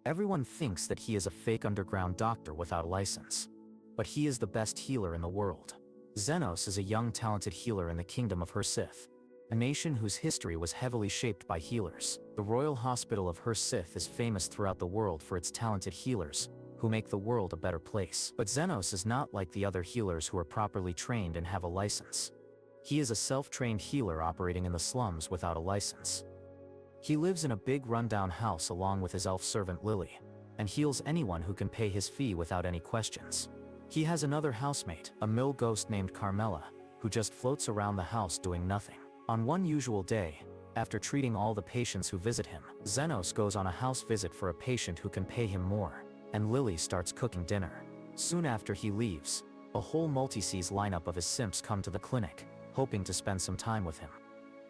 Everyone thinks that he is a fake underground doctor without a license. But he is the best healer in the world. Zenos is a young talented healer in the kingdom of Her-Sith, a nation whose history was heavily shaped by healers. The Royal Hospital of Her-Sith is famous throughout the world for its talented healers, who make the world a better place. But Zenos is not like the other healers who are properly trained and have a license. He is a self-trained healer operating in the slums without a license. He lives in a big rundown house along with his elf servant Lily, and heals anyone who can pay his fee without any questions. He has another housemate, a mill ghost named Carmela, who just floats around the house doing nothing. On one usual day, after treating all the patients who visit him, Zenos goes on a house visit for a patient who can pay him more, and Lily starts cooking dinner. Soon after he leaves, a whole multi-seas lineup of his simps come to the clinic, hoping to spend some time with him.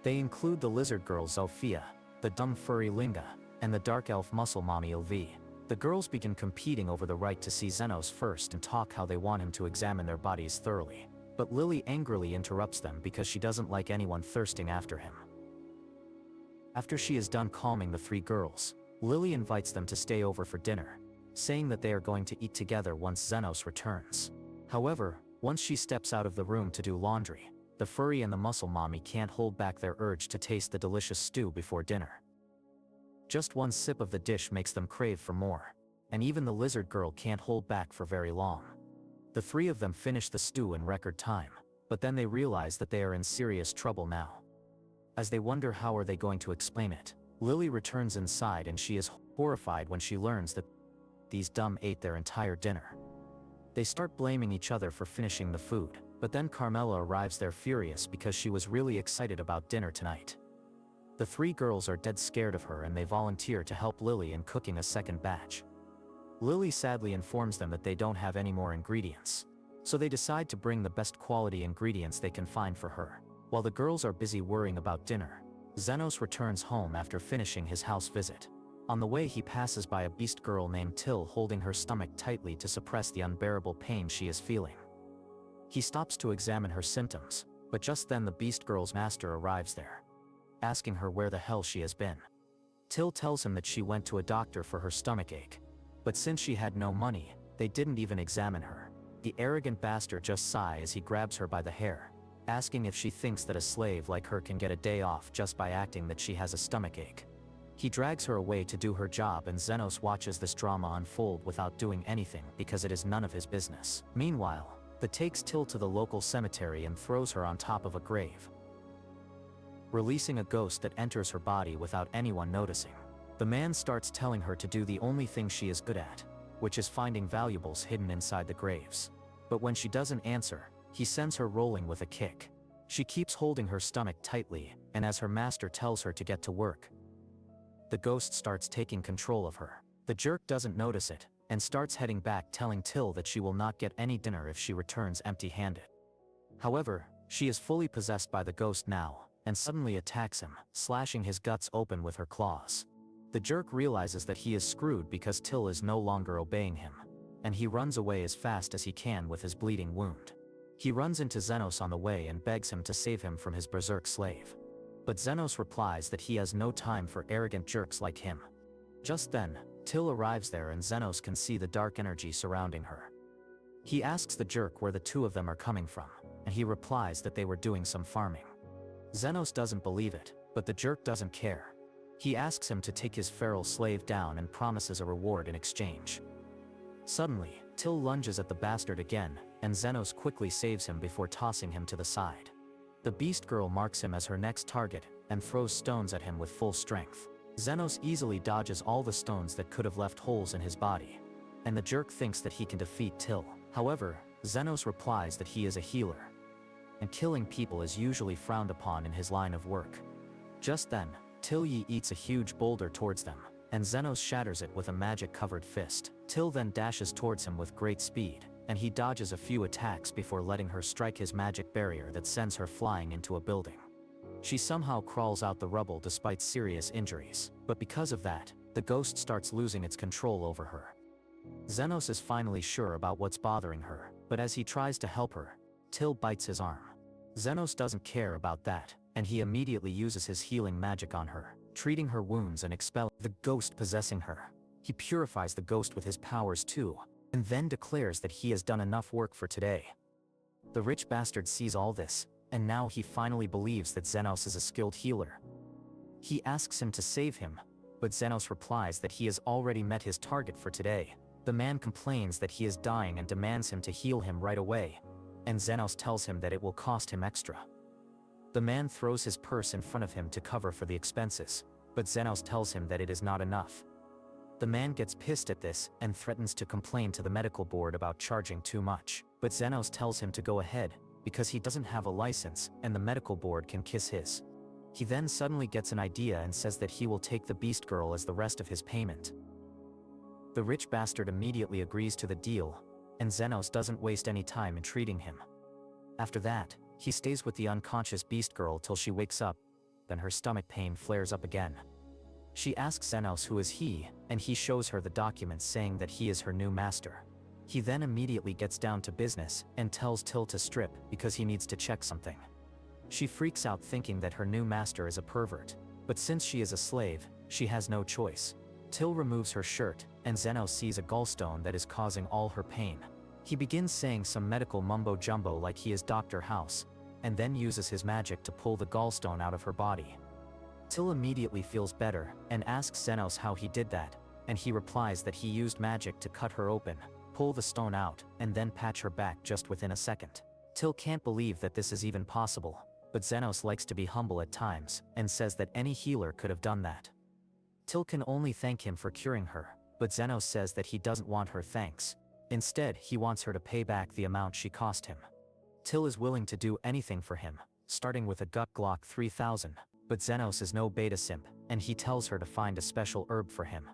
They include the lizard girl Zofia, the dumb furry Linga, and the dark elf muscle mommy Ilvi. The girls begin competing over the right to see Zenos first and talk how they want him to examine their bodies thoroughly. But Lily angrily interrupts them because she doesn't like anyone thirsting after him. After she is done calming the three girls, Lily invites them to stay over for dinner, saying that they are going to eat together once Zenos returns. However, once she steps out of the room to do laundry, the furry and the muscle mommy can't hold back their urge to taste the delicious stew before dinner. Just one sip of the dish makes them crave for more, and even the lizard girl can't hold back for very long. The three of them finish the stew in record time, but then they realize that they are in serious trouble now. As they wonder how are they going to explain it, Lily returns inside and she is horrified when she learns that these dumb ate their entire dinner. They start blaming each other for finishing the food, but then Carmela arrives there furious because she was really excited about dinner tonight. The three girls are dead scared of her and they volunteer to help Lily in cooking a second batch. Lily sadly informs them that they don't have any more ingredients, so they decide to bring the best quality ingredients they can find for her. While the girls are busy worrying about dinner, Zenos returns home after finishing his house visit. On the way he passes by a beast girl named Till holding her stomach tightly to suppress the unbearable pain she is feeling. He stops to examine her symptoms, but just then the beast girl's master arrives there, asking her where the hell she has been. Till tells him that she went to a doctor for her stomachache, but since she had no money, they didn't even examine her. The arrogant bastard just sighs as he grabs her by the hair, asking if she thinks that a slave like her can get a day off just by acting that she has a stomachache. He drags her away to do her job and Zenos watches this drama unfold without doing anything because it is none of his business. Meanwhile, the takes Till to the local cemetery and throws her on top of a grave, releasing a ghost that enters her body without anyone noticing. The man starts telling her to do the only thing she is good at, which is finding valuables hidden inside the graves. But when she doesn't answer, he sends her rolling with a kick. She keeps holding her stomach tightly, and as her master tells her to get to work, the ghost starts taking control of her. The jerk doesn't notice it, and starts heading back telling Till that she will not get any dinner if she returns empty-handed. However, she is fully possessed by the ghost now, and suddenly attacks him, slashing his guts open with her claws. The jerk realizes that he is screwed because Till is no longer obeying him, and he runs away as fast as he can with his bleeding wound. He runs into Zenos on the way and begs him to save him from his berserk slave. But Zenos replies that he has no time for arrogant jerks like him. Just then, Till arrives there and Zenos can see the dark energy surrounding her. He asks the jerk where the two of them are coming from, and he replies that they were doing some farming. Zenos doesn't believe it, but the jerk doesn't care. He asks him to take his feral slave down and promises a reward in exchange. Suddenly, Till lunges at the bastard again, and Zenos quickly saves him before tossing him to the side. The beast girl marks him as her next target, and throws stones at him with full strength. Zenos easily dodges all the stones that could have left holes in his body, and the jerk thinks that he can defeat Till. However, Zenos replies that he is a healer, and killing people is usually frowned upon in his line of work. Just then, Till eats a huge boulder towards them, and Zenos shatters it with a magic-covered fist. Till then dashes towards him with great speed, and he dodges a few attacks before letting her strike his magic barrier that sends her flying into a building. She somehow crawls out the rubble despite serious injuries, but because of that, the ghost starts losing its control over her. Zenos is finally sure about what's bothering her, but as he tries to help her, Till bites his arm. Zenos doesn't care about that, and he immediately uses his healing magic on her, treating her wounds and expelling the ghost possessing her. He purifies the ghost with his powers too, and then declares that he has done enough work for today. The rich bastard sees all this, and now he finally believes that Xenos is a skilled healer. He asks him to save him, but Xenos replies that he has already met his target for today. The man complains that he is dying and demands him to heal him right away, and Xenos tells him that it will cost him extra. The man throws his purse in front of him to cover for the expenses, but Xenos tells him that it is not enough. The man gets pissed at this and threatens to complain to the medical board about charging too much, but Xenos tells him to go ahead, because he doesn't have a license and the medical board can kiss his. He then suddenly gets an idea and says that he will take the beast girl as the rest of his payment. The rich bastard immediately agrees to the deal, and Xenos doesn't waste any time in treating him. After that, he stays with the unconscious beast girl till she wakes up, then her stomach pain flares up again. She asks Xenos who is he, and he shows her the documents saying that he is her new master. He then immediately gets down to business and tells Till to strip because he needs to check something. She freaks out thinking that her new master is a pervert, but since she is a slave, she has no choice. Till removes her shirt, and Xenos sees a gallstone that is causing all her pain. He begins saying some medical mumbo-jumbo like he is Dr. House, and then uses his magic to pull the gallstone out of her body. Till immediately feels better, and asks Xenos how he did that, and he replies that he used magic to cut her open, pull the stone out, and then patch her back just within a second. Till can't believe that this is even possible, but Xenos likes to be humble at times, and says that any healer could have done that. Till can only thank him for curing her, but Xenos says that he doesn't want her thanks. Instead, he wants her to pay back the amount she cost him. Till is willing to do anything for him, starting with a gut Glock 3000, but Xenos is no beta simp, and he tells her to find a special herb for him.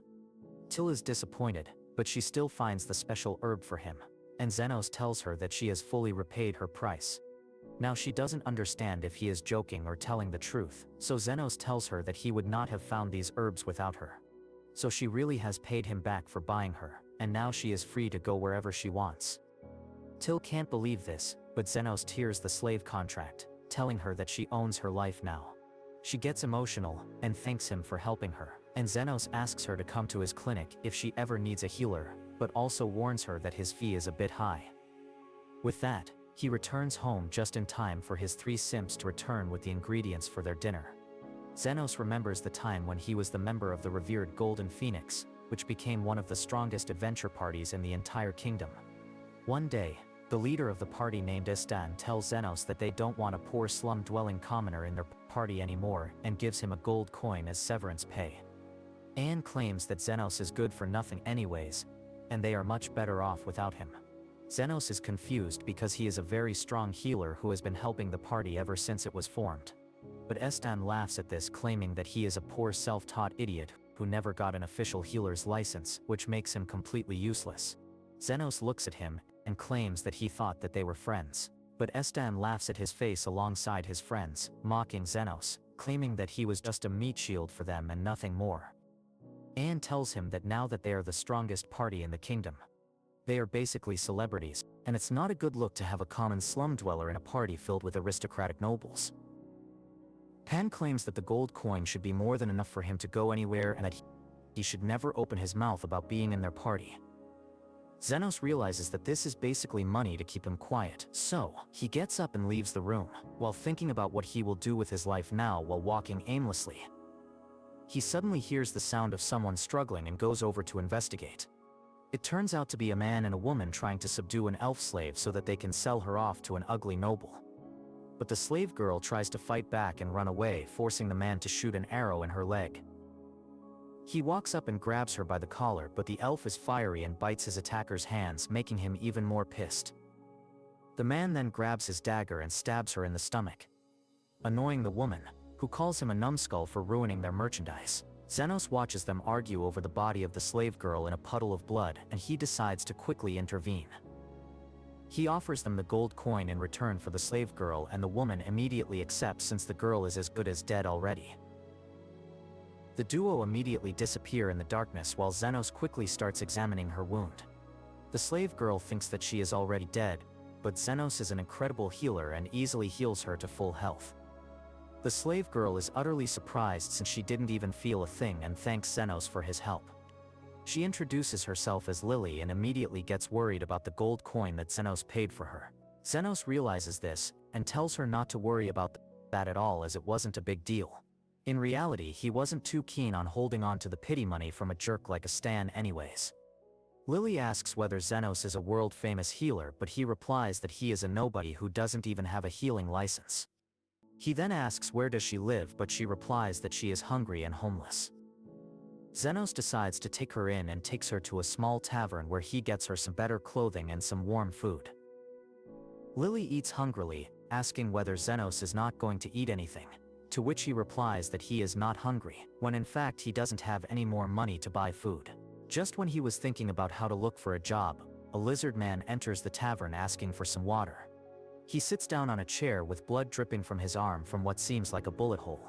Till is disappointed, but she still finds the special herb for him, and Xenos tells her that she has fully repaid her price. Now she doesn't understand if he is joking or telling the truth, so Xenos tells her that he would not have found these herbs without her. So she really has paid him back for buying her, and now she is free to go wherever she wants. Till can't believe this, but Xenos tears the slave contract, telling her that she owns her life now. She gets emotional, and thanks him for helping her, and Xenos asks her to come to his clinic if she ever needs a healer, but also warns her that his fee is a bit high. With that, he returns home just in time for his 3 simps to return with the ingredients for their dinner. Xenos remembers the time when he was the member of the revered Golden Phoenix, which became one of the strongest adventure parties in the entire kingdom. One day, the leader of the party named Istan tells Xenos that they don't want a poor slum-dwelling commoner in their party anymore and gives him a gold coin as severance pay. Anne claims that Xenos is good for nothing anyways, and they are much better off without him. Xenos is confused because he is a very strong healer who has been helping the party ever since it was formed. But Istan laughs at this, claiming that he is a poor self-taught idiot who never got an official healer's license, which makes him completely useless. Xenos looks at him and claims that he thought that they were friends. But Istan laughs at his face alongside his friends, mocking Xenos, claiming that he was just a meat shield for them and nothing more. Anne tells him that now that they are the strongest party in the kingdom, they are basically celebrities, and it's not a good look to have a common slum dweller in a party filled with aristocratic nobles. Pan claims that the gold coin should be more than enough for him to go anywhere and that he should never open his mouth about being in their party. Xenos realizes that this is basically money to keep him quiet, so he gets up and leaves the room, while thinking about what he will do with his life now while walking aimlessly. He suddenly hears the sound of someone struggling and goes over to investigate. It turns out to be a man and a woman trying to subdue an elf slave so that they can sell her off to an ugly noble. But the slave girl tries to fight back and run away, forcing the man to shoot an arrow in her leg. He walks up and grabs her by the collar, but the elf is fiery and bites his attacker's hands, making him even more pissed. The man then grabs his dagger and stabs her in the stomach, annoying the woman, who calls him a numbskull for ruining their merchandise. Xenos watches them argue over the body of the slave girl in a puddle of blood, and he decides to quickly intervene. He offers them the gold coin in return for the slave girl, and the woman immediately accepts since the girl is as good as dead already. The duo immediately disappear in the darkness while Xenos quickly starts examining her wound. The slave girl thinks that she is already dead, but Xenos is an incredible healer and easily heals her to full health. The slave girl is utterly surprised since she didn't even feel a thing and thanks Xenos for his help. She introduces herself as Lily and immediately gets worried about the gold coin that Zenos paid for her. Zenos realizes this, and tells her not to worry about that at all as it wasn't a big deal. In reality, he wasn't too keen on holding on to the pity money from a jerk like Stan anyways. Lily asks whether Zenos is a world-famous healer, but he replies that he is a nobody who doesn't even have a healing license. He then asks where does she live, but she replies that she is hungry and homeless. Zenos decides to take her in and takes her to a small tavern where he gets her some better clothing and some warm food. Lily eats hungrily, asking whether Zenos is not going to eat anything, to which he replies that he is not hungry, when in fact he doesn't have any more money to buy food. Just when he was thinking about how to look for a job, a lizard man enters the tavern asking for some water. He sits down on a chair with blood dripping from his arm from what seems like a bullet hole.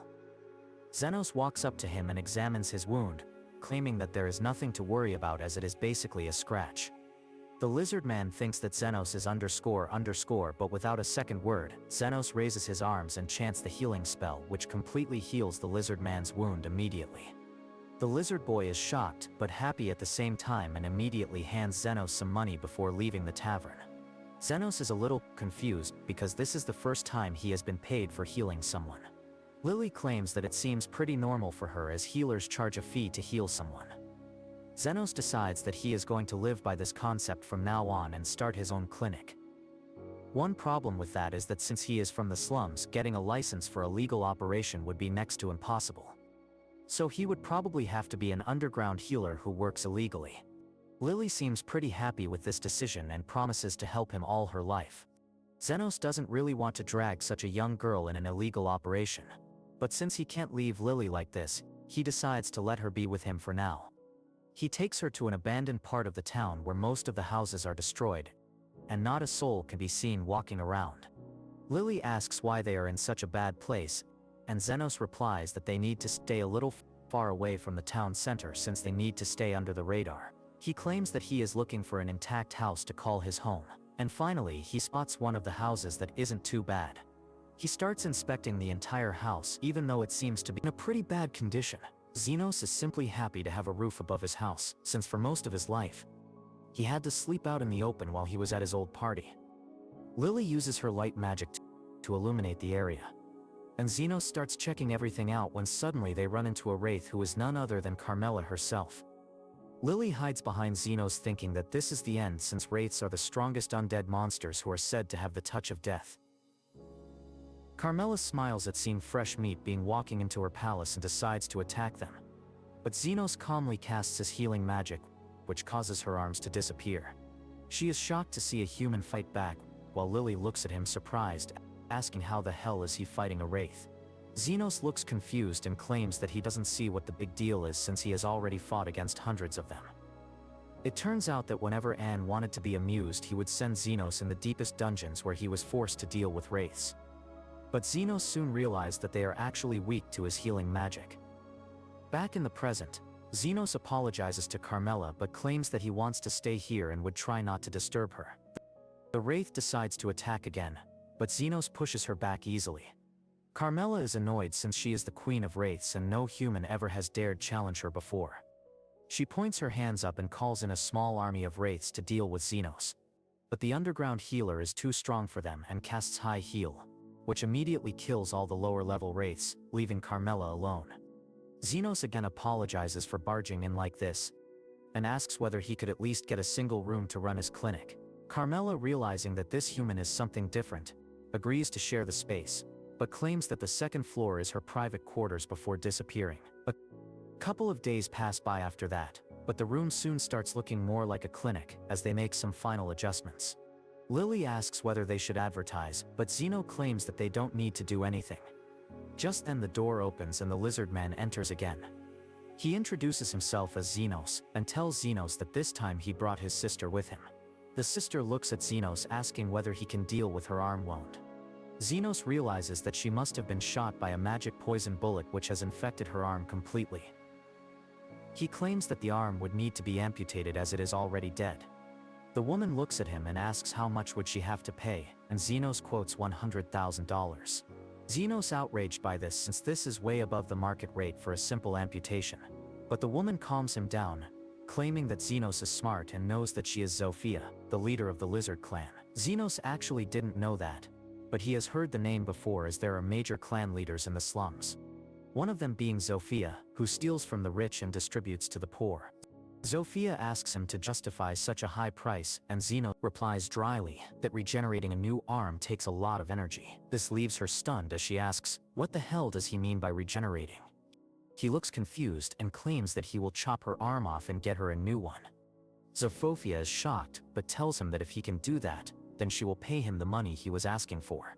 Zenos walks up to him and examines his wound, claiming that there is nothing to worry about as it is basically a scratch. The lizard man thinks that Zenos is underscore, but without a second word, Zenos raises his arms and chants the healing spell, which completely heals the lizard man's wound immediately. The lizard boy is shocked, but happy at the same time and immediately hands Zenos some money before leaving the tavern. Zenos is a little confused because this is the first time he has been paid for healing someone. Lily claims that it seems pretty normal for her as healers charge a fee to heal someone. Zenos decides that he is going to live by this concept from now on and start his own clinic. One problem with that is that since he is from the slums, getting a license for a legal operation would be next to impossible. So he would probably have to be an underground healer who works illegally. Lily seems pretty happy with this decision and promises to help him all her life. Zenos doesn't really want to drag such a young girl in an illegal operation. But since he can't leave Lily like this, he decides to let her be with him for now. He takes her to an abandoned part of the town where most of the houses are destroyed, and not a soul can be seen walking around. Lily asks why they are in such a bad place, and Zenos replies that they need to stay a little far away from the town center since they need to stay under the radar. He claims that he is looking for an intact house to call his home, and finally he spots one of the houses that isn't too bad. He starts inspecting the entire house even though it seems to be in a pretty bad condition. Zenos is simply happy to have a roof above his house, since for most of his life, he had to sleep out in the open while he was at his old party. Lily uses her light magic to illuminate the area, and Zenos starts checking everything out when suddenly they run into a wraith who is none other than Carmela herself. Lily hides behind Zenos thinking that this is the end since wraiths are the strongest undead monsters who are said to have the touch of death. Carmela smiles at seeing fresh meat being walking into her palace and decides to attack them. But Zenos calmly casts his healing magic, which causes her arms to disappear. She is shocked to see a human fight back, while Lily looks at him surprised, asking how the hell is he fighting a wraith. Zenos looks confused and claims that he doesn't see what the big deal is since he has already fought against hundreds of them. It turns out that whenever Anne wanted to be amused, he would send Zenos in the deepest dungeons where he was forced to deal with wraiths. But Zenos soon realized that they are actually weak to his healing magic. Back in the present, Zenos apologizes to Carmela but claims that he wants to stay here and would try not to disturb her. The wraith decides to attack again, but Zenos pushes her back easily. Carmela is annoyed since she is the queen of wraiths and no human ever has dared challenge her before. She points her hands up and calls in a small army of wraiths to deal with Zenos. But the underground healer is too strong for them and casts High Heal, which immediately kills all the lower-level wraiths, leaving Carmela alone. Zenos again apologizes for barging in like this, and asks whether he could at least get a single room to run his clinic. Carmela, realizing that this human is something different, agrees to share the space, but claims that the second floor is her private quarters before disappearing. A couple of days pass by after that, but the room soon starts looking more like a clinic as they make some final adjustments. Lily asks whether they should advertise, but Zeno claims that they don't need to do anything. Just then the door opens and the lizard man enters again. He introduces himself as Zenos, and tells Zenos that this time he brought his sister with him. The sister looks at Zenos asking whether he can deal with her arm wound. Zenos realizes that she must have been shot by a magic poison bullet which has infected her arm completely. He claims that the arm would need to be amputated as it is already dead. The woman looks at him and asks how much would she have to pay, and Zenos quotes $100,000. Zenos outraged by this since this is way above the market rate for a simple amputation. But the woman calms him down, claiming that Xenos is smart and knows that she is Zofia, the leader of the lizard clan. Xenos actually didn't know that, but he has heard the name before as there are major clan leaders in the slums. One of them being Zofia, who steals from the rich and distributes to the poor. Zofia asks him to justify such a high price, and Xenos replies dryly that regenerating a new arm takes a lot of energy. This leaves her stunned as she asks, what the hell does he mean by regenerating? He looks confused and claims that he will chop her arm off and get her a new one. Zofia is shocked, but tells him that if he can do that, then she will pay him the money he was asking for.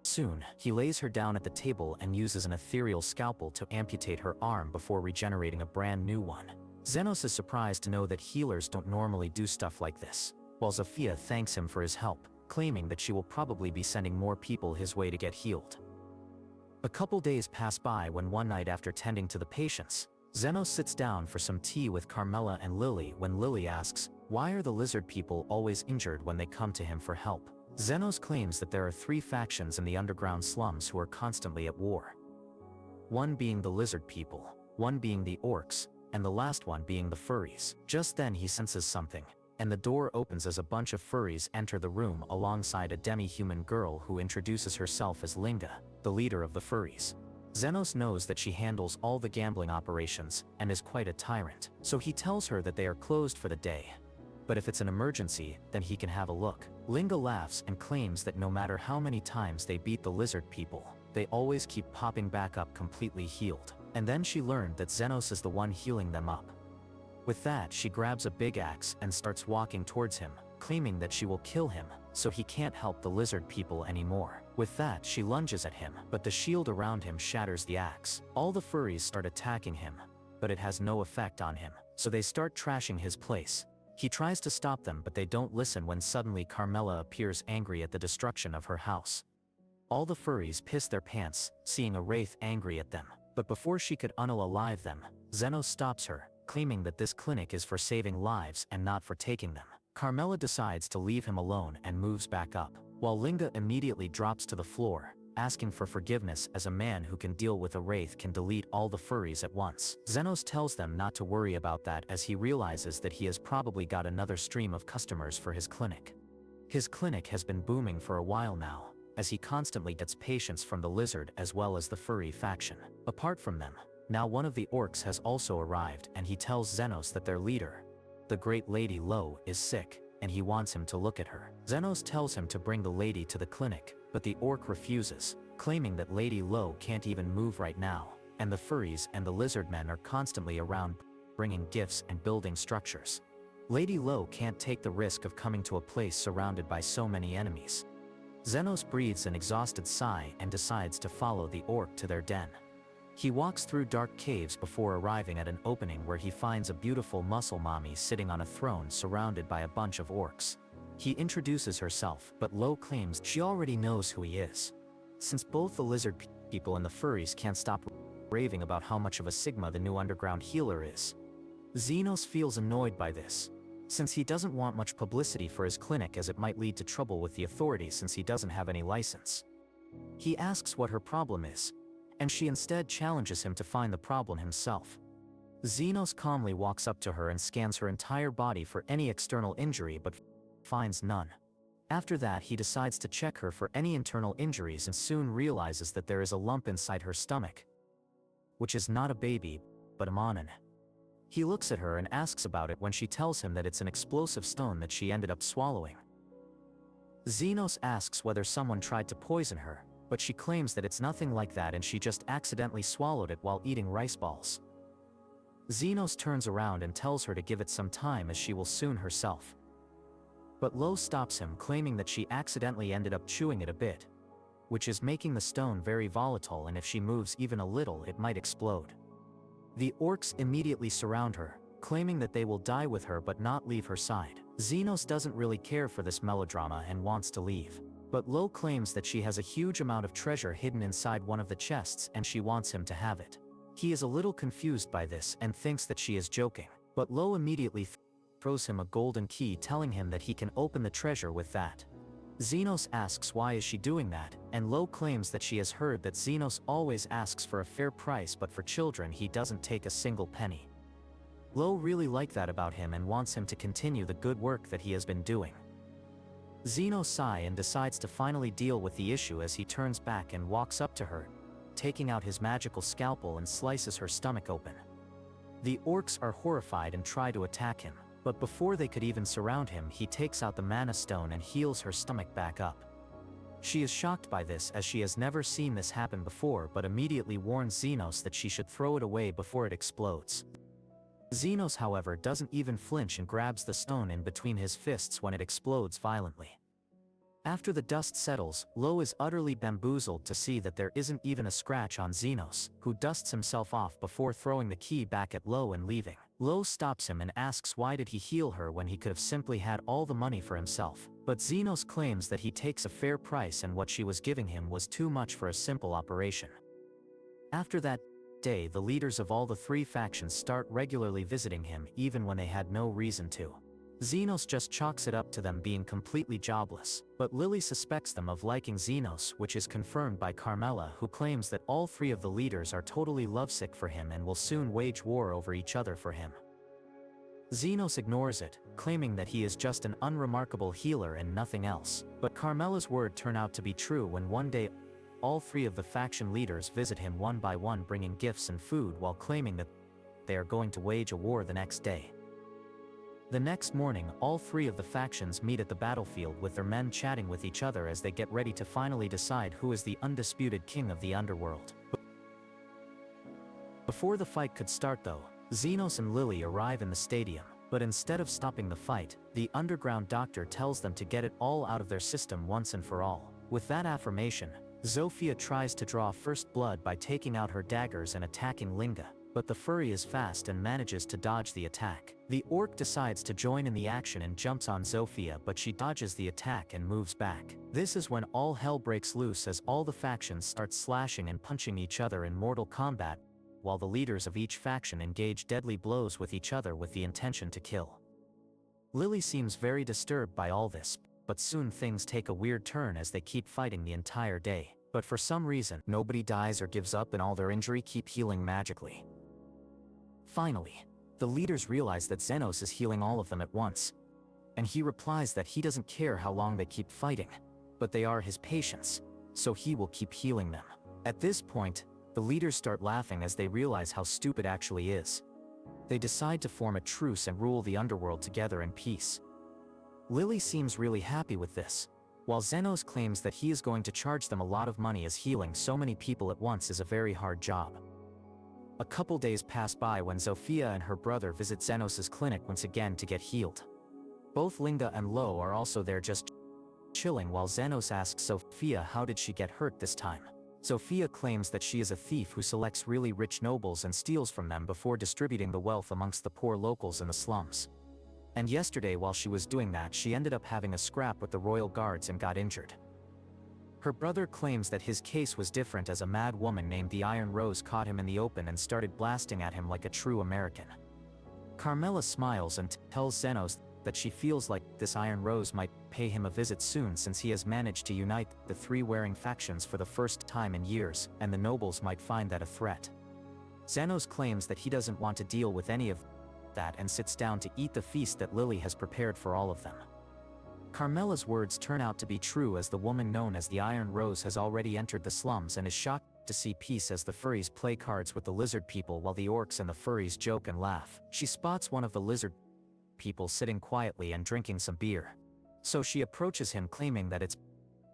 Soon, he lays her down at the table and uses an ethereal scalpel to amputate her arm before regenerating a brand new one. Xenos is surprised to know that healers don't normally do stuff like this, while Zofia thanks him for his help, claiming that she will probably be sending more people his way to get healed. A couple days pass by when one night after tending to the patients, Xenos sits down for some tea with Carmela and Lily when Lily asks, why are the lizard people always injured when they come to him for help? Xenos claims that there are 3 factions in the underground slums who are constantly at war. One being the lizard people, one being the orcs, and the last one being the furries. Just then he senses something, and the door opens as a bunch of furries enter the room alongside a demi-human girl who introduces herself as Linga, the leader of the furries. Xenos knows that she handles all the gambling operations and is quite a tyrant, so he tells her that they are closed for the day. But if it's an emergency, then he can have a look. Linga laughs and claims that no matter how many times they beat the lizard people, they always keep popping back up completely healed. And then she learned that Xenos is the one healing them up. With that, she grabs a big axe and starts walking towards him, claiming that she will kill him, so he can't help the lizard people anymore. With that, she lunges at him, but the shield around him shatters the axe. All the furries start attacking him, but it has no effect on him, so they start trashing his place. He tries to stop them, but they don't listen when suddenly Carmela appears angry at the destruction of her house. All the furries piss their pants, seeing a wraith angry at them. But before she could unalive them, Xenos stops her, claiming that this clinic is for saving lives and not for taking them. Carmela decides to leave him alone and moves back up, while Linga immediately drops to the floor, asking for forgiveness as a man who can deal with a wraith can delete all the furries at once. Xenos tells them not to worry about that as he realizes that he has probably got another stream of customers for his clinic. His clinic has been booming for a while now, as he constantly gets patients from the lizard as well as the furry faction. Apart from them, now one of the orcs has also arrived and he tells Xenos that their leader, the great Lady Lo, is sick, and he wants him to look at her. Xenos tells him to bring the lady to the clinic, but the orc refuses, claiming that Lady Lo can't even move right now, and the furries and the lizard men are constantly around bringing gifts and building structures. Lady Lo can't take the risk of coming to a place surrounded by so many enemies. Xenos breathes an exhausted sigh and decides to follow the orc to their den. He walks through dark caves before arriving at an opening where he finds a beautiful muscle mommy sitting on a throne surrounded by a bunch of orcs. He introduces herself, but Lo claims she already knows who he is. Since both the lizard people and the furries can't stop raving about how much of a sigma the new underground healer is, Xenos feels annoyed by this, since he doesn't want much publicity for his clinic as it might lead to trouble with the authorities since he doesn't have any license. He asks what her problem is, and she instead challenges him to find the problem himself. Xenos calmly walks up to her and scans her entire body for any external injury but finds none. After that, he decides to check her for any internal injuries and soon realizes that there is a lump inside her stomach, which is not a baby, but a monon. He looks at her and asks about it when she tells him that it's an explosive stone that she ended up swallowing. Xenos asks whether someone tried to poison her, but she claims that it's nothing like that and she just accidentally swallowed it while eating rice balls. Xenos turns around and tells her to give it some time as she will soon herself. But Lo stops him, claiming that she accidentally ended up chewing it a bit, which is making the stone very volatile, and if she moves even a little it might explode. The orcs immediately surround her, claiming that they will die with her but not leave her side. Xenos doesn't really care for this melodrama and wants to leave. But Lo claims that she has a huge amount of treasure hidden inside one of the chests and she wants him to have it. He is a little confused by this and thinks that she is joking, but Lo immediately throws him a golden key telling him that he can open the treasure with that. Xenos asks why is she doing that, and Lo claims that she has heard that Xenos always asks for a fair price but for children he doesn't take a single penny. Lo really liked that about him and wants him to continue the good work that he has been doing. Zeno sighs and decides to finally deal with the issue as he turns back and walks up to her, taking out his magical scalpel and slices her stomach open. The orcs are horrified and try to attack him, but before they could even surround him, he takes out the mana stone and heals her stomach back up. She is shocked by this as she has never seen this happen before, but immediately warns Xenos that she should throw it away before it explodes. Xenos, however, doesn't even flinch and grabs the stone in between his fists when it explodes violently. After the dust settles, Lo is utterly bamboozled to see that there isn't even a scratch on Xenos, who dusts himself off before throwing the key back at Lo and leaving. Lo stops him and asks why did he heal her when he could have simply had all the money for himself, but Xenos claims that he takes a fair price and what she was giving him was too much for a simple operation. After that day, the leaders of all the three factions start regularly visiting him even when they had no reason to. Xenos just chalks it up to them being completely jobless, but Lily suspects them of liking Xenos, which is confirmed by Carmela, who claims that all three of the leaders are totally lovesick for him and will soon wage war over each other for him. Xenos ignores it, claiming that he is just an unremarkable healer and nothing else, but Carmela's word turn out to be true when one day all three of the faction leaders visit him one by one, bringing gifts and food while claiming that they are going to wage a war the next day. The next morning, all three of the factions meet at the battlefield with their men chatting with each other as they get ready to finally decide who is the undisputed king of the underworld. Before the fight could start though, Xenos and Lily arrive in the stadium, but instead of stopping the fight, the underground doctor tells them to get it all out of their system once and for all. With that affirmation, Zofia tries to draw first blood by taking out her daggers and attacking Linga, but the furry is fast and manages to dodge the attack. The orc decides to join in the action and jumps on Zofia, but she dodges the attack and moves back. This is when all hell breaks loose as all the factions start slashing and punching each other in mortal combat, while the leaders of each faction engage deadly blows with each other with the intention to kill. Lily seems very disturbed by all this, but soon things take a weird turn as they keep fighting the entire day. But for some reason, nobody dies or gives up and all their injury keep healing magically. Finally, the leaders realize that Xenos is healing all of them at once, and he replies that he doesn't care how long they keep fighting, but they are his patients, so he will keep healing them. At this point, the leaders start laughing as they realize how stupid actually is. They decide to form a truce and rule the underworld together in peace. Lily seems really happy with this, while Xenos claims that he is going to charge them a lot of money as healing so many people at once is a very hard job. A couple days pass by when Zofia and her brother visit Xenos' clinic once again to get healed. Both Linga and Lo are also there just chilling while Xenos asks Zofia how did she get hurt this time. Zofia claims that she is a thief who selects really rich nobles and steals from them before distributing the wealth amongst the poor locals in the slums. And yesterday while she was doing that, she ended up having a scrap with the royal guards and got injured. Her brother claims that his case was different as a mad woman named the Iron Rose caught him in the open and started blasting at him like a true American. Carmela smiles and tells Xenos that she feels like this Iron Rose might pay him a visit soon since he has managed to unite the three warring factions for the first time in years, and the nobles might find that a threat. Xenos claims that he doesn't want to deal with any of that and sits down to eat the feast that Lily has prepared for all of them. Carmela's words turn out to be true as the woman known as the Iron Rose has already entered the slums and is shocked to see peace as the furries play cards with the lizard people while the orcs and the furries joke and laugh. She spots one of the lizard people sitting quietly and drinking some beer. So she approaches him claiming that it's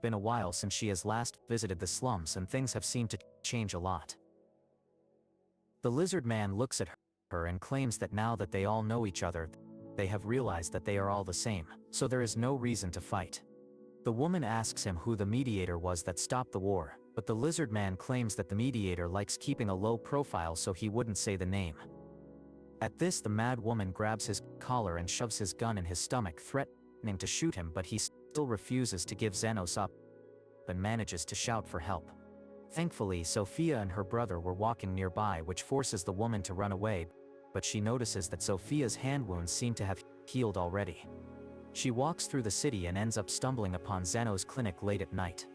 been a while since she has last visited the slums and things have seemed to change a lot. The lizard man looks at her and claims that now that they all know each other, they have realized that they are all the same, so there is no reason to fight. The woman asks him who the mediator was that stopped the war, but the lizard man claims that the mediator likes keeping a low profile so he wouldn't say the name. At this, the mad woman grabs his collar and shoves his gun in his stomach, threatening to shoot him, but he still refuses to give Xenos up and manages to shout for help. Thankfully, Sophia and her brother were walking nearby, which forces the woman to run away, but she notices that Sophia's hand wounds seem to have healed already. She walks through the city and ends up stumbling upon Zeno's clinic late at night.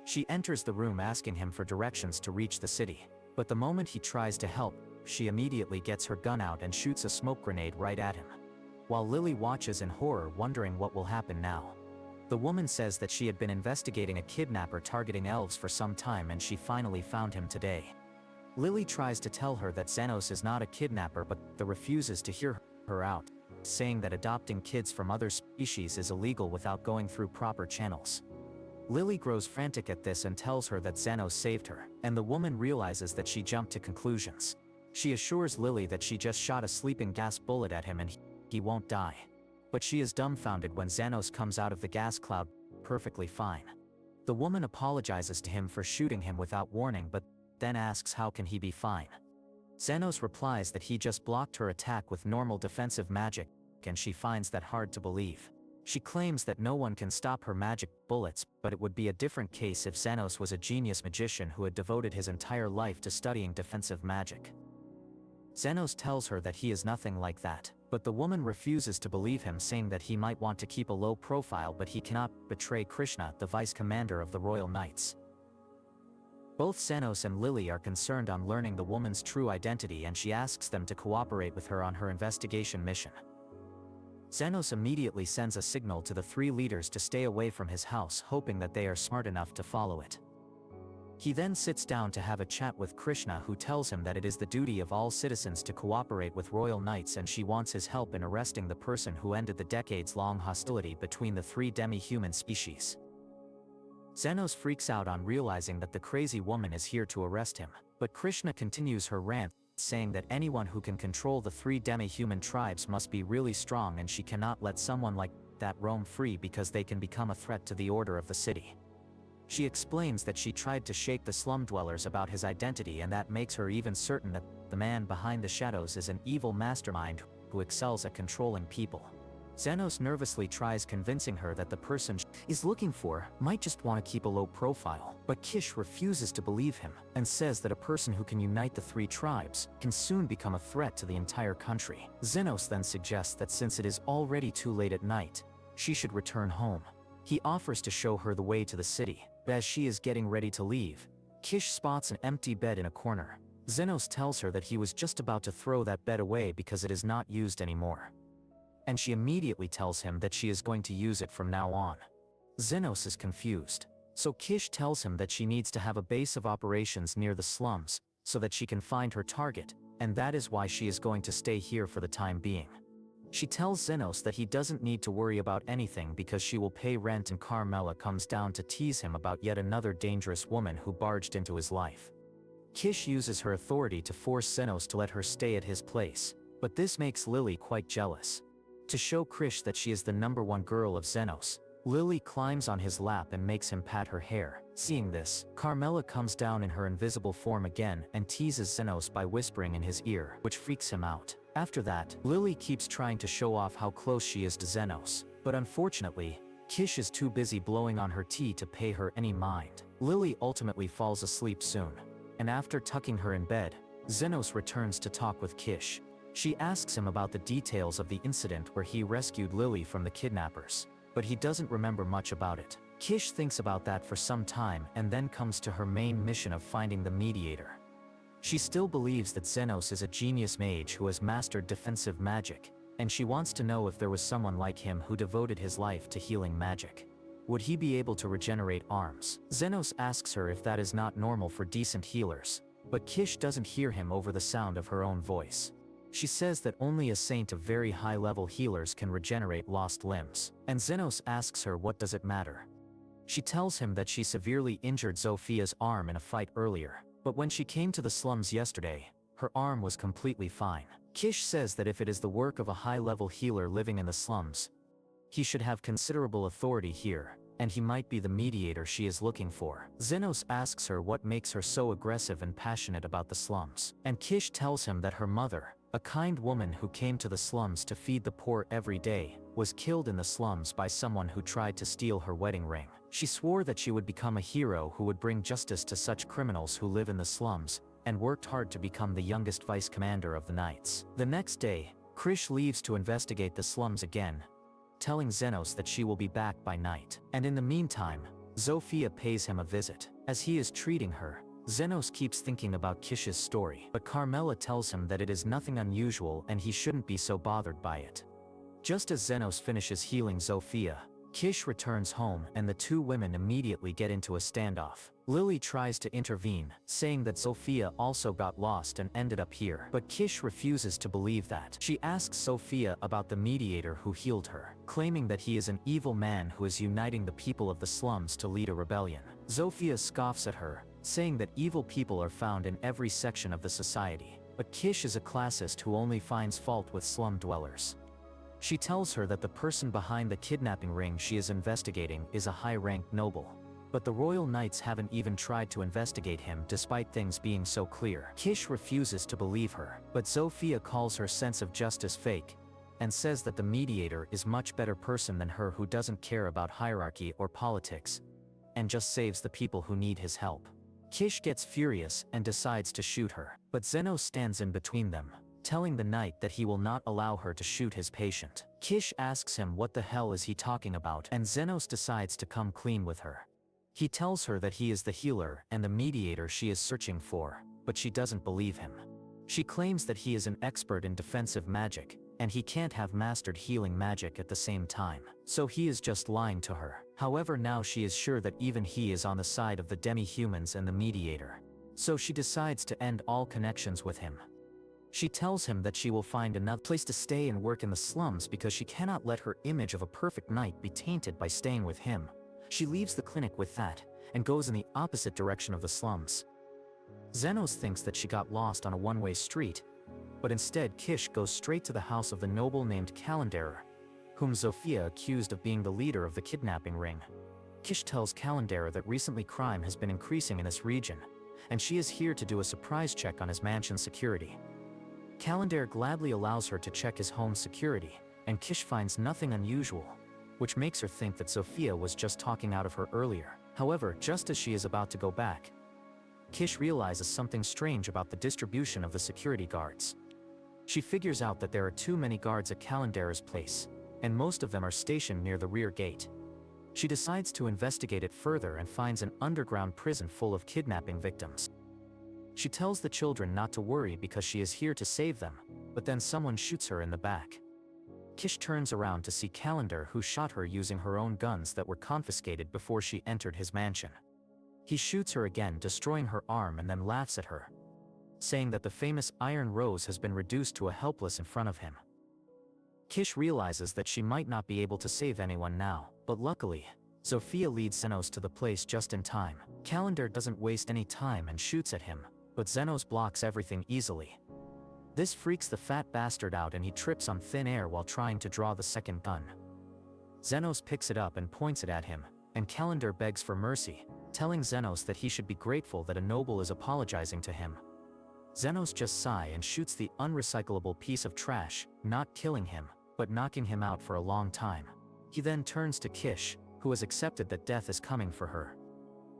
She enters the room asking him for directions to reach the city, but the moment he tries to help, she immediately gets her gun out and shoots a smoke grenade right at him. While Lily watches in horror, wondering what will happen now. The woman says that she had been investigating a kidnapper targeting elves for some time and she finally found him today. Lily tries to tell her that Xenos is not a kidnapper, but refuses to hear her out, saying that adopting kids from other species is illegal without going through proper channels. Lily grows frantic at this and tells her that Xenos saved her, and the woman realizes that she jumped to conclusions. She assures Lily that she just shot a sleeping gas bullet at him and he won't die. But she is dumbfounded when Xenos comes out of the gas cloud perfectly fine. The woman apologizes to him for shooting him without warning, but then asks how can he be fine. Xenos replies that he just blocked her attack with normal defensive magic, and she finds that hard to believe. She claims that no one can stop her magic bullets, but it would be a different case if Xenos was a genius magician who had devoted his entire life to studying defensive magic. Xenos tells her that he is nothing like that, but the woman refuses to believe him, saying that he might want to keep a low profile but he cannot betray Krishna, the vice commander of the Royal Knights. Both Xenos and Lily are concerned on learning the woman's true identity, and she asks them to cooperate with her on her investigation mission. Xenos immediately sends a signal to the three leaders to stay away from his house, hoping that they are smart enough to follow it. He then sits down to have a chat with Krishna, who tells him that it is the duty of all citizens to cooperate with Royal Knights, and she wants his help in arresting the person who ended the decades-long hostility between the three demi-human species. Xenos freaks out on realizing that the crazy woman is here to arrest him, but Krishna continues her rant, saying that anyone who can control the three demi-human tribes must be really strong, and she cannot let someone like that roam free because they can become a threat to the order of the city. She explains that she tried to shake the slum dwellers about his identity, and that makes her even certain that the man behind the shadows is an evil mastermind who excels at controlling people. Xenos nervously tries convincing her that the person she is looking for might just want to keep a low profile, but Kish refuses to believe him and says that a person who can unite the three tribes can soon become a threat to the entire country. Xenos then suggests that since it is already too late at night, she should return home. He offers to show her the way to the city, but as she is getting ready to leave, Kish spots an empty bed in a corner. Xenos tells her that he was just about to throw that bed away because it is not used anymore, and she immediately tells him that she is going to use it from now on. Xenos is confused, so Kish tells him that she needs to have a base of operations near the slums so that she can find her target, and that is why she is going to stay here for the time being. She tells Xenos that he doesn't need to worry about anything because she will pay rent, and Carmela comes down to tease him about yet another dangerous woman who barged into his life. Kish uses her authority to force Xenos to let her stay at his place, but this makes Lily quite jealous. To show Krish that she is the #1 girl of Xenos, Lily climbs on his lap and makes him pat her hair. Seeing this, Carmela comes down in her invisible form again and teases Xenos by whispering in his ear, which freaks him out. After that, Lily keeps trying to show off how close she is to Xenos, but unfortunately, Kish is too busy blowing on her tea to pay her any mind. Lily ultimately falls asleep soon, and after tucking her in bed, Xenos returns to talk with Kish. She asks him about the details of the incident where he rescued Lily from the kidnappers, but he doesn't remember much about it. Kish thinks about that for some time and then comes to her main mission of finding the mediator. She still believes that Xenos is a genius mage who has mastered defensive magic, and she wants to know if there was someone like him who devoted his life to healing magic. Would he be able to regenerate arms? Xenos asks her if that is not normal for decent healers, but Kish doesn't hear him over the sound of her own voice. She says that only a saint of very high-level healers can regenerate lost limbs, and Xenos asks her what does it matter. She tells him that she severely injured Zophia's arm in a fight earlier, but when she came to the slums yesterday, her arm was completely fine. Kish says that if it is the work of a high-level healer living in the slums, he should have considerable authority here, and he might be the mediator she is looking for. Xenos asks her what makes her so aggressive and passionate about the slums, and Kish tells him that her mother, a kind woman who came to the slums to feed the poor every day, was killed in the slums by someone who tried to steal her wedding ring. She swore that she would become a hero who would bring justice to such criminals who live in the slums, and worked hard to become the youngest vice commander of the Knights. The next day, Krish leaves to investigate the slums again, telling Xenos that she will be back by night. And in the meantime, Zofia pays him a visit. As he is treating her, Zenos keeps thinking about Kish's story, but Carmela tells him that it is nothing unusual and he shouldn't be so bothered by it. Just as Zenos finishes healing Zofia, Kish returns home and the two women immediately get into a standoff. Lily tries to intervene, saying that Zofia also got lost and ended up here, but Kish refuses to believe that. She asks Zofia about the mediator who healed her, claiming that he is an evil man who is uniting the people of the slums to lead a rebellion. Zofia scoffs at her, saying that evil people are found in every section of the society, but Kish is a classist who only finds fault with slum dwellers. She tells her that the person behind the kidnapping ring she is investigating is a high-ranked noble, but the royal knights haven't even tried to investigate him despite things being so clear. Kish refuses to believe her, but Zofia calls her sense of justice fake, and says that the mediator is much better person than her who doesn't care about hierarchy or politics, and just saves the people who need his help. Kish gets furious and decides to shoot her, but Zenos stands in between them, telling the knight that he will not allow her to shoot his patient. Kish asks him what the hell is he talking about, and Zenos decides to come clean with her. He tells her that he is the healer and the mediator she is searching for, but she doesn't believe him. She claims that he is an expert in defensive magic, and he can't have mastered healing magic at the same time, so he is just lying to her. However, now she is sure that even he is on the side of the demi-humans and the mediator, so she decides to end all connections with him. She tells him that she will find another place to stay and work in the slums because she cannot let her image of a perfect knight be tainted by staying with him. She leaves the clinic with that, and goes in the opposite direction of the slums. Zenos thinks that she got lost on a one-way street, but instead Kish goes straight to the house of the noble named Calendarer, whom Zofia accused of being the leader of the kidnapping ring. Kish tells Calendarer that recently crime has been increasing in this region, and she is here to do a surprise check on his mansion's security. Calendarer gladly allows her to check his home's security, and Kish finds nothing unusual, which makes her think that Zofia was just talking out of her earlier. However, just as she is about to go back, Kish realizes something strange about the distribution of the security guards. She figures out that there are too many guards at Calendarer's place, and most of them are stationed near the rear gate. She decides to investigate it further and finds an underground prison full of kidnapping victims. She tells the children not to worry because she is here to save them, but then someone shoots her in the back. Kish turns around to see Calendar, who shot her using her own guns that were confiscated before she entered his mansion. He shoots her again, destroying her arm, and then laughs at her, saying that the famous Iron Rose has been reduced to a helpless in front of him. Kish realizes that she might not be able to save anyone now, but luckily, Zofia leads Zenos to the place just in time. Calendar doesn't waste any time and shoots at him, but Zenos blocks everything easily. This freaks the fat bastard out and he trips on thin air while trying to draw the second gun. Zenos picks it up and points it at him, and Calendar begs for mercy, telling Zenos that he should be grateful that a noble is apologizing to him. Zenos just sighs and shoots the unrecyclable piece of trash, not killing him, but knocking him out for a long time. He then turns to Kish, who has accepted that death is coming for her.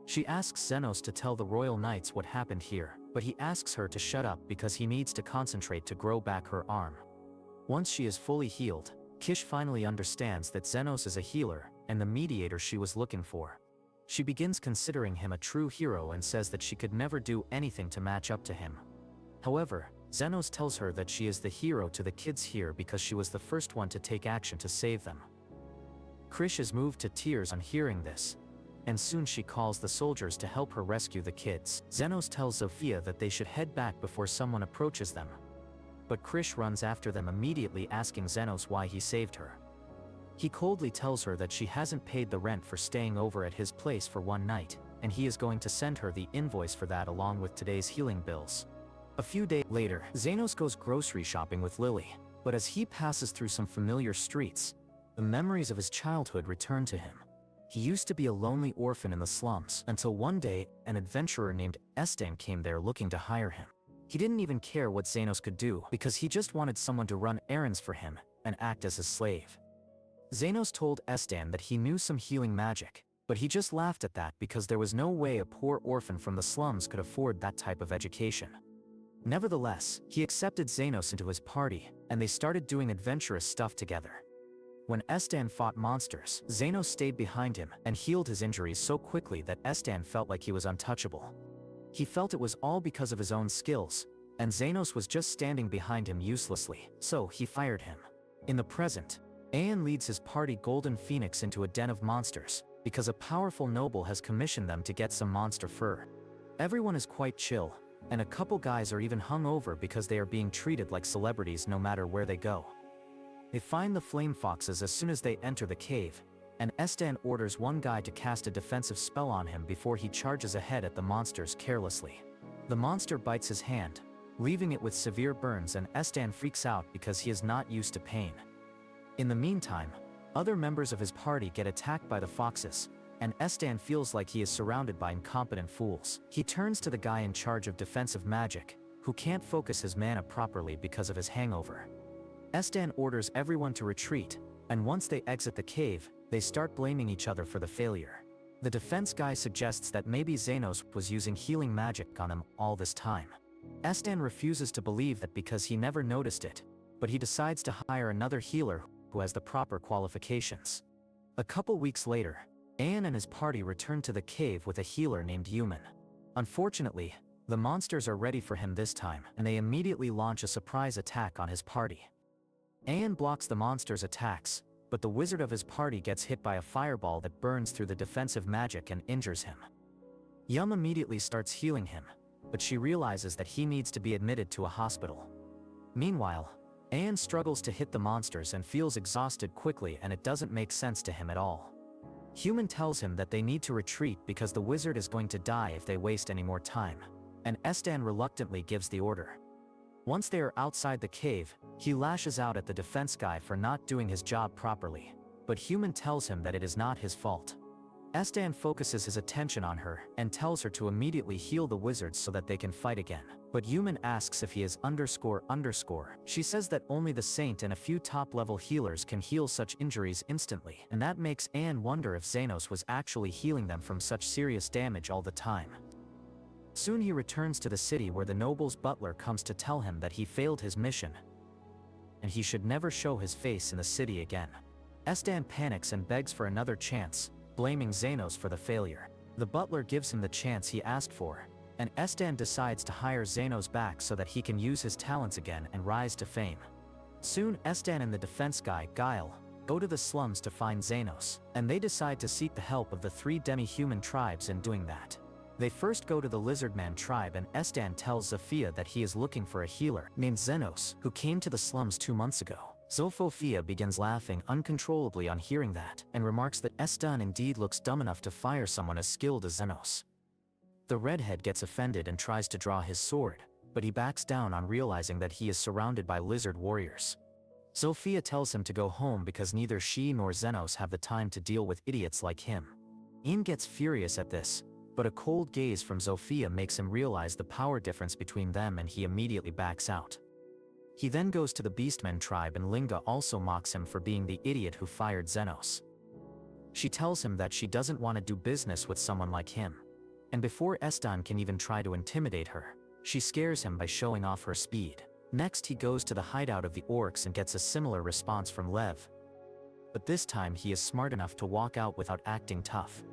She asks Zenos to tell the royal knights what happened here, but he asks her to shut up because he needs to concentrate to grow back her arm. Once she is fully healed, Kish finally understands that Zenos is a healer and the mediator she was looking for. She begins considering him a true hero and says that she could never do anything to match up to him. However, Zenos tells her that she is the hero to the kids here because she was the first one to take action to save them. Krish is moved to tears on hearing this, and soon she calls the soldiers to help her rescue the kids. Zenos tells Zofia that they should head back before someone approaches them, but Krish runs after them immediately, asking Zenos why he saved her. He coldly tells her that she hasn't paid the rent for staying over at his place for one night, and he is going to send her the invoice for that along with today's healing bills. A few days later, Zenos goes grocery shopping with Lily, but as he passes through some familiar streets, the memories of his childhood return to him. He used to be a lonely orphan in the slums until one day an adventurer named Estan came there looking to hire him. He didn't even care what Zenos could do because he just wanted someone to run errands for him and act as his slave. Zenos told Estan that he knew some healing magic, but he just laughed at that because there was no way a poor orphan from the slums could afford that type of education. Nevertheless, he accepted Zenos into his party, and they started doing adventurous stuff together. When Estan fought monsters, Zenos stayed behind him and healed his injuries so quickly that Estan felt like he was untouchable. He felt it was all because of his own skills, and Xenos was just standing behind him uselessly, so he fired him. In the present, Aeon leads his party Golden Phoenix into a den of monsters, because a powerful noble has commissioned them to get some monster fur. Everyone is quite chill, and a couple guys are even hung over because they are being treated like celebrities no matter where they go. They find the flame foxes as soon as they enter the cave, and Estan orders one guy to cast a defensive spell on him before he charges ahead at the monsters carelessly. The monster bites his hand, leaving it with severe burns, and Estan freaks out because he is not used to pain. In the meantime, other members of his party get attacked by the foxes, and Estan feels like he is surrounded by incompetent fools. He turns to the guy in charge of defensive magic, who can't focus his mana properly because of his hangover. Estan orders everyone to retreat, and once they exit the cave, they start blaming each other for the failure. The defense guy suggests that maybe Xenos was using healing magic on them all this time. Estan refuses to believe that because he never noticed it, but he decides to hire another healer who has the proper qualifications. A couple weeks later, Aeon and his party return to the cave with a healer named Human. Unfortunately, the monsters are ready for him this time, and they immediately launch a surprise attack on his party. Aeon blocks the monsters' attacks, but the wizard of his party gets hit by a fireball that burns through the defensive magic and injures him. Yum immediately starts healing him, but she realizes that he needs to be admitted to a hospital. Meanwhile, Aeon struggles to hit the monsters and feels exhausted quickly, and it doesn't make sense to him at all. Human tells him that they need to retreat because the wizard is going to die if they waste any more time, and Estan reluctantly gives the order. Once they are outside the cave, he lashes out at the defense guy for not doing his job properly, but Human tells him that it is not his fault. Estan focuses his attention on her and tells her to immediately heal the wizards so that they can fight again. But Human asks if he is __. She says that only the saint and a few top-level healers can heal such injuries instantly, and that makes Aeon wonder if Xenos was actually healing them from such serious damage all the time. Soon he returns to the city where the noble's butler comes to tell him that he failed his mission, and he should never show his face in the city again. Estan panics and begs for another chance, blaming Xenos for the failure. The butler gives him the chance he asked for, and Estan decides to hire Xenos back so that he can use his talents again and rise to fame. Soon Estan and the defense guy, Guile, go to the slums to find Xenos, and they decide to seek the help of the 3 demi-human tribes in doing that. They first go to the Lizardman tribe, and Estan tells Zofia that he is looking for a healer named Xenos who came to the slums 2 months ago. Zofia begins laughing uncontrollably on hearing that, and remarks that Estan indeed looks dumb enough to fire someone as skilled as Xenos. The redhead gets offended and tries to draw his sword, but he backs down on realizing that he is surrounded by lizard warriors. Zofia tells him to go home because neither she nor Xenos have the time to deal with idiots like him. Ian gets furious at this, but a cold gaze from Zofia makes him realize the power difference between them, and he immediately backs out. He then goes to the Beastmen tribe, and Linga also mocks him for being the idiot who fired Xenos. She tells him that she doesn't want to do business with someone like him, and before Estan can even try to intimidate her, she scares him by showing off her speed. Next he goes to the hideout of the orcs and gets a similar response from Lev, but this time he is smart enough to walk out without acting tough.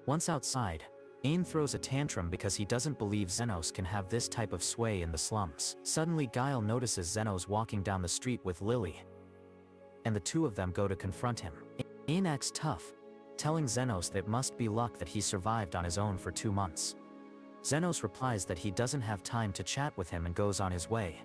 Once outside, Ain throws a tantrum because he doesn't believe Xenos can have this type of sway in the slums. Suddenly Guile notices Xenos walking down the street with Lily, and the two of them go to confront him. Ain acts tough, telling Xenos that it must be luck that he survived on his own for 2 months. Xenos replies that he doesn't have time to chat with him and goes on his way,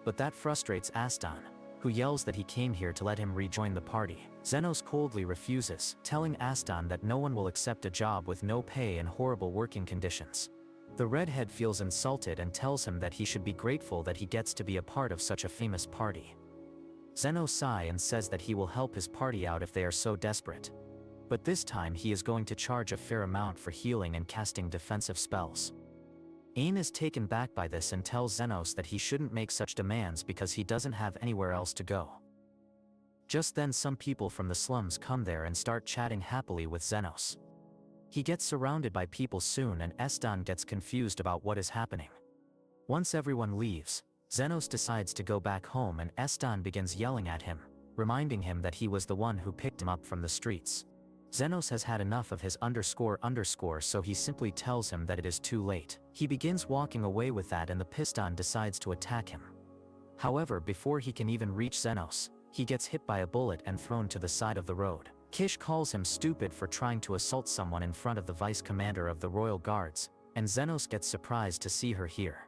but that frustrates Aston, who yells that he came here to let him rejoin the party. Xenos coldly refuses, telling Aston that no one will accept a job with no pay and horrible working conditions. The redhead feels insulted and tells him that he should be grateful that he gets to be a part of such a famous party. Xenos sighs and says that he will help his party out if they are so desperate, but this time he is going to charge a fair amount for healing and casting defensive spells. Ain is taken back by this and tells Xenos that he shouldn't make such demands because he doesn't have anywhere else to go. Just then some people from the slums come there and start chatting happily with Xenos. He gets surrounded by people soon, and Estan gets confused about what is happening. Once everyone leaves, Xenos decides to go back home, and Estan begins yelling at him, reminding him that he was the one who picked him up from the streets. Xenos has had enough of his __, so he simply tells him that it is too late. He begins walking away with that and the piston decides to attack him. However, before he can even reach Xenos, he gets hit by a bullet and thrown to the side of the road. Kish calls him stupid for trying to assault someone in front of the vice commander of the royal guards, and Xenos gets surprised to see her here.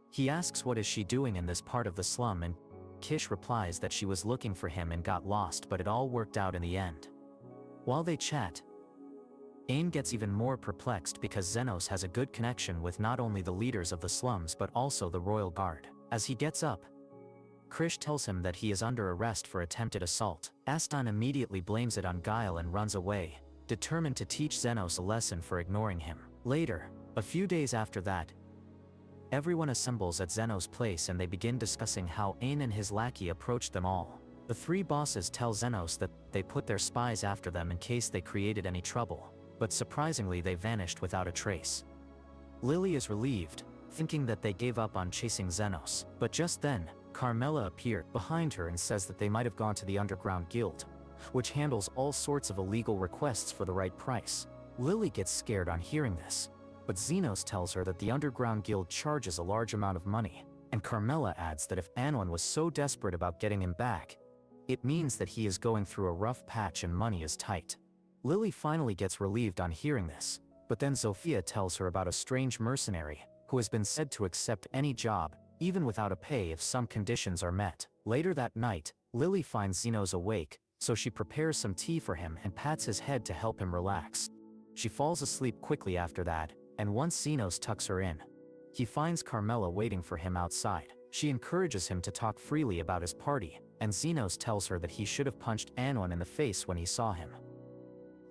He asks what is she doing in this part of the slum, and Kish replies that she was looking for him and got lost, but it all worked out in the end. While they chat, Ain gets even more perplexed because Xenos has a good connection with not only the leaders of the slums but also the royal guard. As he gets up, Krish tells him that he is under arrest for attempted assault. Aston immediately blames it on Guile and runs away, determined to teach Xenos a lesson for ignoring him. Later, a few days after that, everyone assembles at Xenos' place and they begin discussing how Ain and his lackey approached them all. The three bosses tell Xenos that they put their spies after them in case they created any trouble, but surprisingly they vanished without a trace. Lily is relieved, thinking that they gave up on chasing Xenos, but just then, Carmela appeared behind her and says that they might have gone to the underground guild, which handles all sorts of illegal requests for the right price. Lily gets scared on hearing this, but Xenos tells her that the underground guild charges a large amount of money, and Carmela adds that if Anwan was so desperate about getting him back, it means that he is going through a rough patch and money is tight. Lily finally gets relieved on hearing this, but then Sophia tells her about a strange mercenary who has been said to accept any job, even without a pay if some conditions are met. Later that night, Lily finds Xenos awake, so she prepares some tea for him and pats his head to help him relax. She falls asleep quickly after that, and once Xenos tucks her in, he finds Carmela waiting for him outside. She encourages him to talk freely about his party, and Xenos tells her that he should have punched Anwan in the face when he saw him.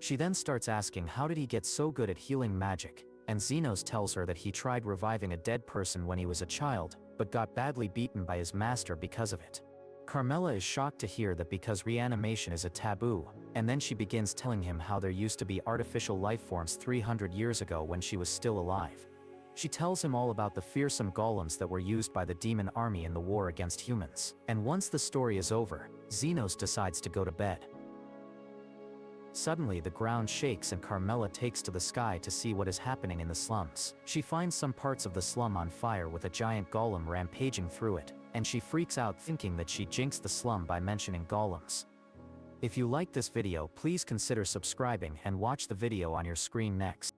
She then starts asking how did he get so good at healing magic, and Xenos tells her that he tried reviving a dead person when he was a child, but got badly beaten by his master because of it. Carmela is shocked to hear that because reanimation is a taboo, and then she begins telling him how there used to be artificial life forms 300 years ago when she was still alive. She tells him all about the fearsome golems that were used by the demon army in the war against humans. And once the story is over, Xenos decides to go to bed. Suddenly the ground shakes and Carmela takes to the sky to see what is happening in the slums. She finds some parts of the slum on fire with a giant golem rampaging through it, and she freaks out thinking that she jinxed the slum by mentioning golems. If you like this video, please consider subscribing and watch the video on your screen next.